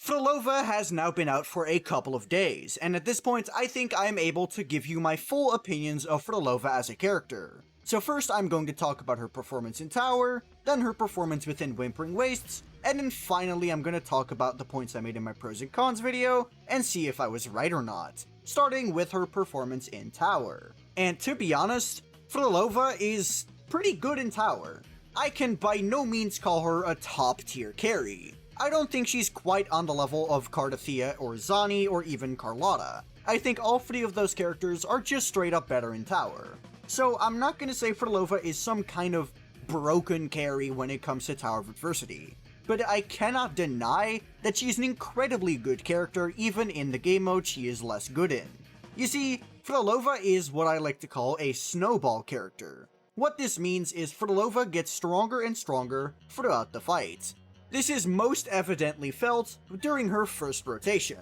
Phrolova has now been out for a couple of days, and at this point I think I am able to give you my full opinions of Phrolova as a character. So first I'm going to talk about her performance in Tower, then her performance within Whimpering Wastes, and then finally I'm going to talk about the points I made in my pros and cons video, and see if I was right or not, starting with her performance in Tower. And to be honest, Phrolova is pretty good in Tower. I can by no means call her a top tier carry. I don't think she's quite on the level of Cardathea or Zani or even Carlotta. I think all three of those characters are just straight up better in Tower. So I'm not gonna say Phrolova is some kind of broken carry when it comes to Tower of Adversity, but I cannot deny that she's an incredibly good character even in the game mode she is less good in. You see, Phrolova is what I like to call a snowball character. What this means is Phrolova gets stronger and stronger throughout the fight. This is most evidently felt during her first rotation,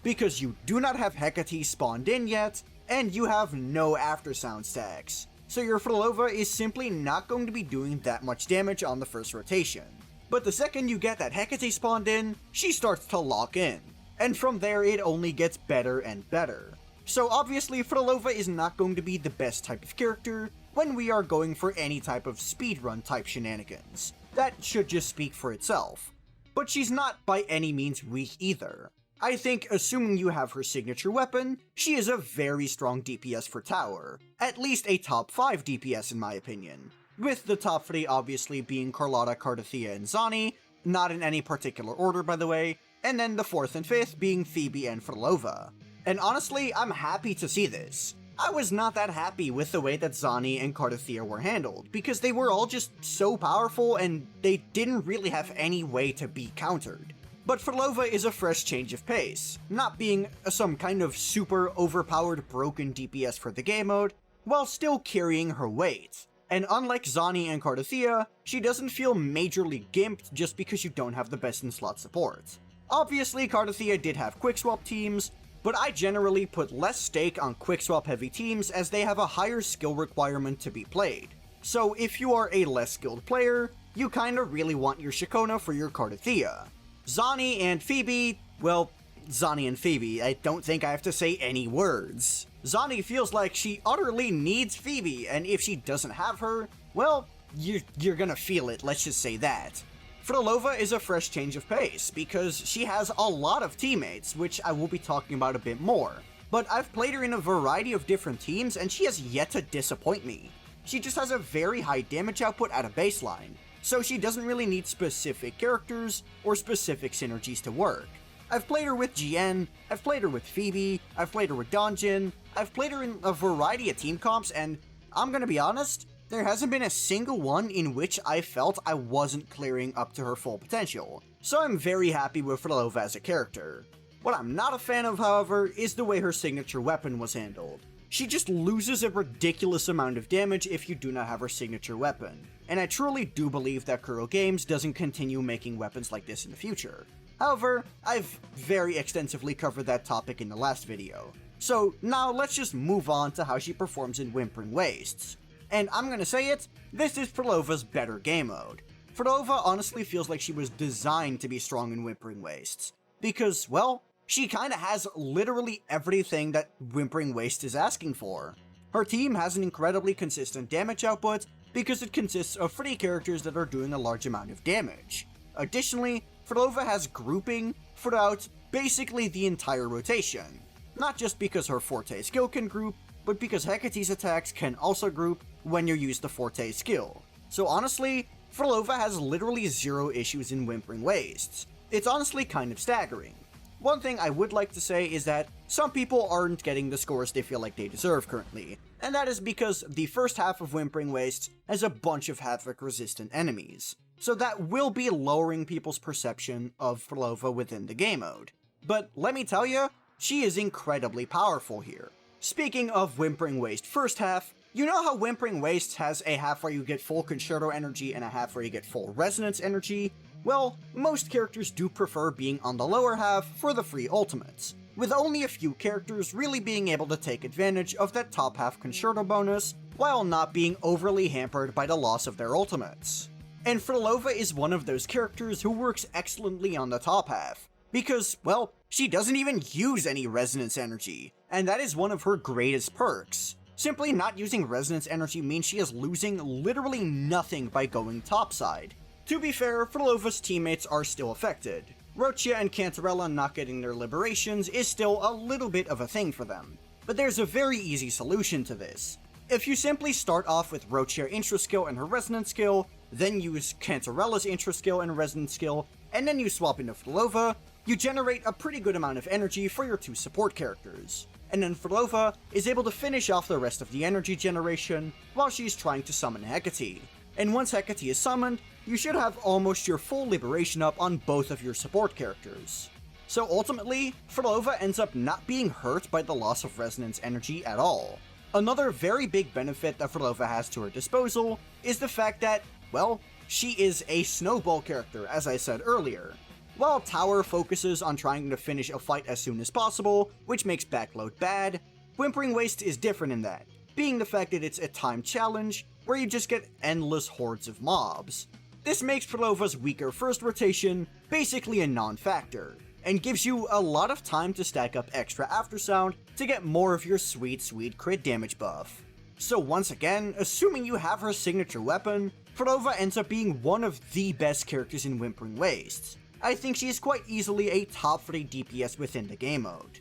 because you do not have Hecate spawned in yet, and you have no aftersound stacks, so your Phrolova is simply not going to be doing that much damage on the first rotation. But the second you get that Hecate spawned in, she starts to lock in, and from there it only gets better and better. So obviously Phrolova is not going to be the best type of character when we are going for any type of speedrun type shenanigans. That should just speak for itself. But she's not by any means weak either. I think, assuming you have her signature weapon, she is a very strong DPS for Tower, at least a top 5 DPS in my opinion, with the top 3 obviously being Carlotta, Cardathea, and Zani, not in any particular order by the way, and then the 4th and 5th being Phoebe and Phrolova. And honestly, I'm happy to see this. I was not that happy with the way that Zani and Cardathea were handled, because they were all just so powerful and they didn't really have any way to be countered. But Phrolova is a fresh change of pace, not being some kind of super overpowered broken DPS for the game mode, while still carrying her weight. And unlike Zani and Cardathea, she doesn't feel majorly gimped just because you don't have the best in slot support. Obviously Cardathea did have quickswap teams, but I generally put less stake on quickswap heavy teams as they have a higher skill requirement to be played. So if you are a less skilled player, you kinda really want your Shakona for your Cardathea. Zani and Phoebe, well, Zani and Phoebe, I don't think I have to say any words. Zani feels like she utterly needs Phoebe, and if she doesn't have her, well, you're gonna feel it, let's just say that. Phrolova is a fresh change of pace, because she has a lot of teammates, which I will be talking about a bit more, but I've played her in a variety of different teams and she has yet to disappoint me. She just has a very high damage output at a baseline, so she doesn't really need specific characters or specific synergies to work. I've played her with GN, I've played her with Phoebe, I've played her with Donjin, I've played her in a variety of team comps, and I'm gonna be honest, there hasn't been a single one in which I felt I wasn't clearing up to her full potential, so I'm very happy with Phrolova as a character. What I'm not a fan of, however, is the way her signature weapon was handled. She just loses a ridiculous amount of damage if you do not have her signature weapon, and I truly do believe that Kuro Games doesn't continue making weapons like this in the future. However, I've very extensively covered that topic in the last video, so now let's just move on to how she performs in Whimpering Wastes. And I'm gonna say it, this is Phrolova's better game mode. Phrolova honestly feels like she was designed to be strong in Whimpering Wastes, because, well, she kinda has literally everything that Whimpering Wastes is asking for. Her team has an incredibly consistent damage output, because it consists of 3 characters that are doing a large amount of damage. Additionally, Phrolova has grouping throughout basically the entire rotation, not just because her Forte skill can group, but because Hecate's attacks can also group when you use the Forte skill. So honestly, Phrolova has literally 0 issues in Whimpering Wastes. It's honestly kind of staggering. One thing I would like to say is that some people aren't getting the scores they feel like they deserve currently, and that is because the first half of Whimpering Wastes has a bunch of Havoc-resistant enemies, so that will be lowering people's perception of Phrolova within the game mode. But let me tell you, she is incredibly powerful here. Speaking of Whimpering Waste first half, you know how Whimpering Wastes has a half where you get full Concerto energy and a half where you get full Resonance energy? Well, most characters do prefer being on the lower half for the free ultimates, with only a few characters really being able to take advantage of that top half Concerto bonus, while not being overly hampered by the loss of their ultimates. And Phrolova is one of those characters who works excellently on the top half, because, well, she doesn't even use any resonance energy, and that is one of her greatest perks. Simply not using resonance energy means she is losing literally nothing by going topside. To be fair, Phrolova's teammates are still affected. Rochia and Cantarella not getting their liberations is still a little bit of a thing for them, but there's a very easy solution to this. If you simply start off with Rochia intro skill and her resonance skill, then use Cantarella's intro skill and resonance skill, and then you swap into Phrolova, you generate a pretty good amount of energy for your two support characters. And then Phrolova is able to finish off the rest of the energy generation while she's trying to summon Hecate. And once Hecate is summoned, you should have almost your full liberation up on both of your support characters. So ultimately, Phrolova ends up not being hurt by the loss of resonance energy at all. Another very big benefit that Phrolova has to her disposal is the fact that, well, she is a snowball character, as I said earlier. While Tower focuses on trying to finish a fight as soon as possible, which makes backload bad, Whimpering Waste is different in that, being the fact that it's a timed challenge where you just get endless hordes of mobs. This makes Phrolova's weaker first rotation basically a non-factor, and gives you a lot of time to stack up extra aftersound to get more of your sweet crit damage buff. So once again, assuming you have her signature weapon, Phrolova ends up being one of the best characters in Whimpering Wastes. I think she is quite easily a top 3 DPS within the game mode.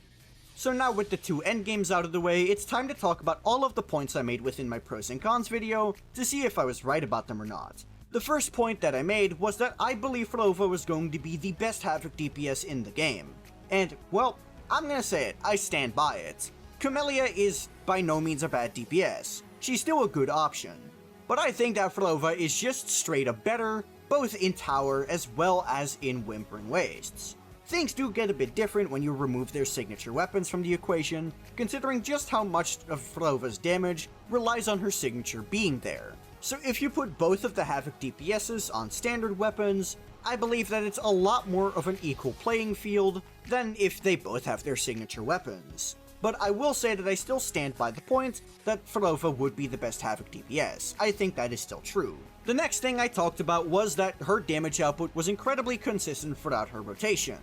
So now with the two endgames out of the way, it's time to talk about all of the points I made within my pros and cons video to see if I was right about them or not. The first point that I made was that I believe Phrolova was going to be the best Havoc DPS in the game. And, well, I'm gonna say it, I stand by it. Camellia is by no means a bad DPS, she's still a good option. But I think that Phrolova is just straight up better, both in Tower as well as in Whimpering Wastes. Things do get a bit different when you remove their signature weapons from the equation, considering just how much of Phrolova's damage relies on her signature being there. So if you put both of the Havoc DPSs on standard weapons, I believe that it's a lot more of an equal playing field than if they both have their signature weapons. But I will say that I still stand by the point that Phrolova would be the best Havoc DPS. I think that is still true. The next thing I talked about was that her damage output was incredibly consistent throughout her rotation.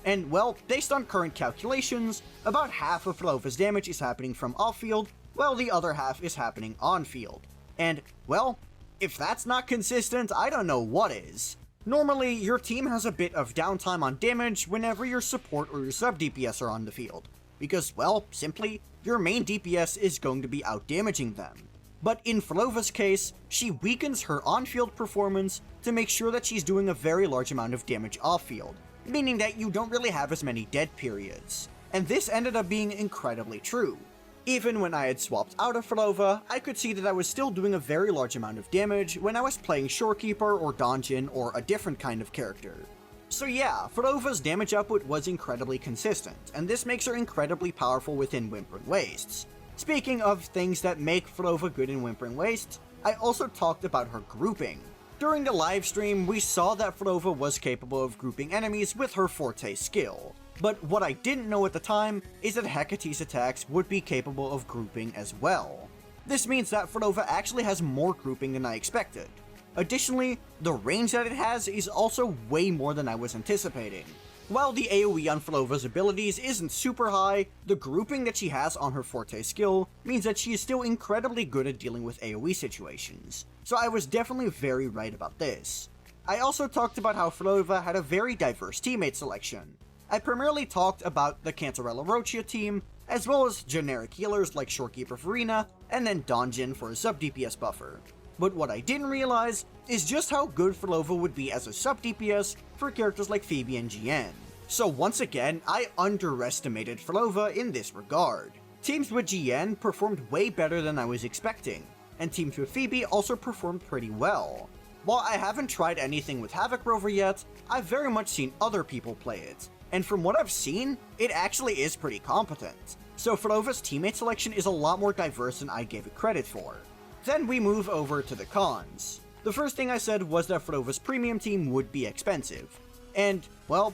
And well, based on current calculations, about half of Phrolova's damage is happening from off-field, while the other half is happening on-field. And, well, if that's not consistent, I don't know what is. Normally, your team has a bit of downtime on damage whenever your support or your sub-DPS are on the field, because, well, simply, your main DPS is going to be out-damaging them. But in Phrolova's case, she weakens her on-field performance to make sure that she's doing a very large amount of damage off-field, meaning that you don't really have as many dead periods. And this ended up being incredibly true. Even when I had swapped out of Phrolova, I could see that I was still doing a very large amount of damage when I was playing Shorekeeper or Donjin or a different kind of character. So yeah, Phrolova's damage output was incredibly consistent, and this makes her incredibly powerful within Whimpering Wastes. Speaking of things that make Phrolova good in Whimpering Wastes, I also talked about her grouping. During the livestream, we saw that Phrolova was capable of grouping enemies with her Forte skill. But what I didn't know at the time is that Hecate's attacks would be capable of grouping as well. This means that Phrolova actually has more grouping than I expected. Additionally, the range that it has is also way more than I was anticipating. While the AoE on Phrolova's abilities isn't super high, the grouping that she has on her Forte skill means that she is still incredibly good at dealing with AoE situations. So I was definitely very right about this. I also talked about how Phrolova had a very diverse teammate selection. I primarily talked about the Cantarella Rochia team, as well as generic healers like Shorekeeper Farina, and then Donjin for a sub-DPS buffer. But what I didn't realize is just how good Phrolova would be as a sub-DPS for characters like Phoebe and GN. So once again, I underestimated Phrolova in this regard. Teams with GN performed way better than I was expecting, and teams with Phoebe also performed pretty well. While I haven't tried anything with Havoc Rover yet, I've very much seen other people play it, and from what I've seen, it actually is pretty competent. So Phrolova's teammate selection is a lot more diverse than I gave it credit for. Then we move over to the cons. The first thing I said was that Phrolova's premium team would be expensive. And, well,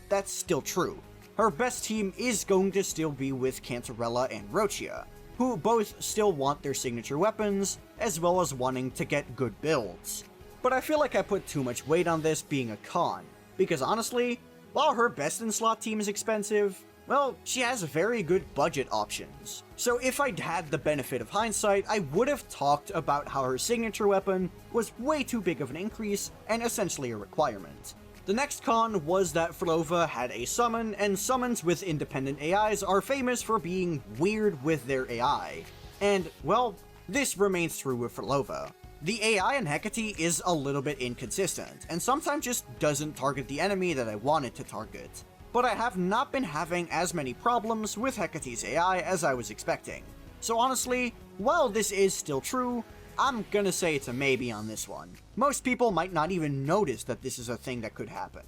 that's still true. Her best team is going to still be with Cantarella and Rochia, who both still want their signature weapons, as well as wanting to get good builds. But I feel like I put too much weight on this being a con, because honestly, While her best in slot team is expensive, well, she has very good budget options. So if I'd had the benefit of hindsight, I would have talked about how her signature weapon was way too big of an increase and essentially a requirement. The next con was that Phrolova had a summon, and summons with independent AIs are famous for being weird with their AI. And, well, this remains true with Phrolova. The AI in Hecate is a little bit inconsistent, and sometimes just doesn't target the enemy that I want it to target. But I have not been having as many problems with Hecate's AI as I was expecting. So honestly, while this is still true, I'm gonna say it's a maybe on this one. Most people might not even notice that this is a thing that could happen.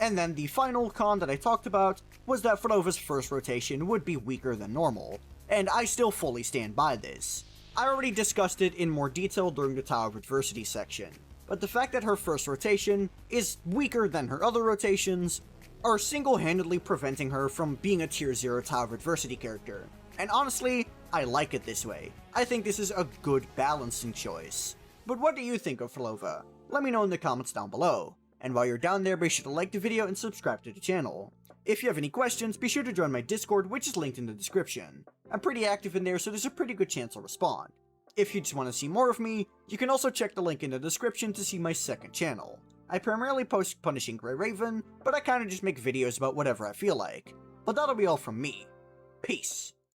And then the final con that I talked about was that Phrolova's first rotation would be weaker than normal, and I still fully stand by this. I already discussed it in more detail during the Tower of Adversity section, but the fact that her first rotation is weaker than her other rotations are single-handedly preventing her from being a tier 0 Tower of Adversity character. And honestly, I like it this way. I think this is a good balancing choice. But what do you think of Phrolova? Let me know in the comments down below. And while you're down there, be sure to like the video and subscribe to the channel. If you have any questions, be sure to join my Discord, which is linked in the description. I'm pretty active in there, so there's a pretty good chance I'll respond. If you just want to see more of me, you can also check the link in the description to see my second channel. I primarily post Punishing Grey Raven, but I kinda just make videos about whatever I feel like. But that'll be all from me. Peace.